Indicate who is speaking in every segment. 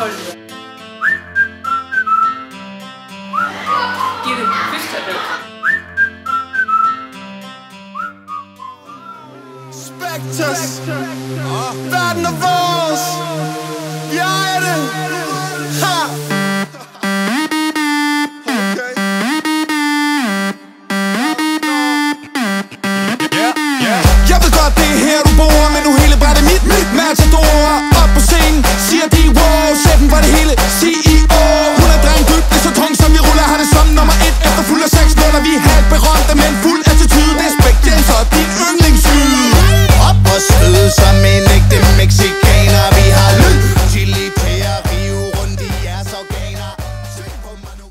Speaker 1: 12 liter. Giv det fystablet.
Speaker 2: Spectres, verden er vores. Jeg er det. Ha! Jeg ved godt, det er her du bor, men nu hele brættet mit Matador op på scenen, siger de wow. Chefen for det hele, CEO. Hun er dreng dybt, det er så tung som vi ruller. Har det som nummer 1 efter fuld af 6 nuller. Vi er halvt berømte, men fuld attitude. Det er Spectres og din yndlingslyd. Op og skyde som en ægte mexikaner. Vi har lyd, chili til at rive rundt i jeres organer. Sving på mig nu.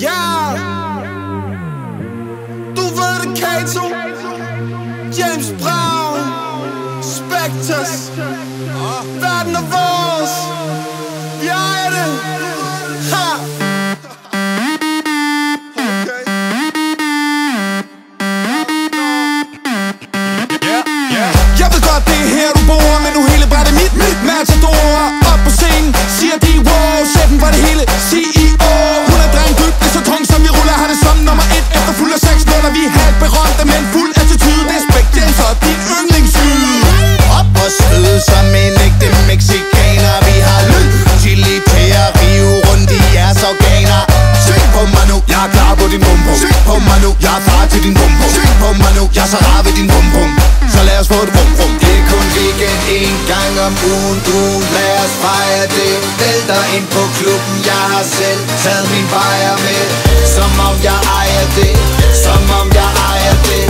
Speaker 2: Ja, du ved det, Kato, James Brown, Spectres, verden er vores. Jeg er det. Ha! Jeg ved godt, det er her du bor, men nu hele brættet mit Matador op på scenen, siger de wow. Chefen for det hele, CEO. Hun er dreng dybt, det er så tung som vi ruller. Har det som nummer 1 efter fuld af 6 nuller. Vi er halvt berømte, men fuld attitude. Det er Spectres og din yndlingslyd. Op og skyde som en ægte mexikaner. Vi har lyd, chili til at rive rundt i jeres organer. Sving på mig nu, jeg er klar på din bum-bum. Sving på mig nu, jeg er far til din bum-bum. Sving på mig nu, jeg er så rar ved din bum-bum. Så lad os få det rum-rum. Det er kun weekend en gang om ugen. Lad os fejre det. Vælter ind på klubben. Jeg har selv taget min bajer med. Som om jeg ejer det. Som om jeg ejer det.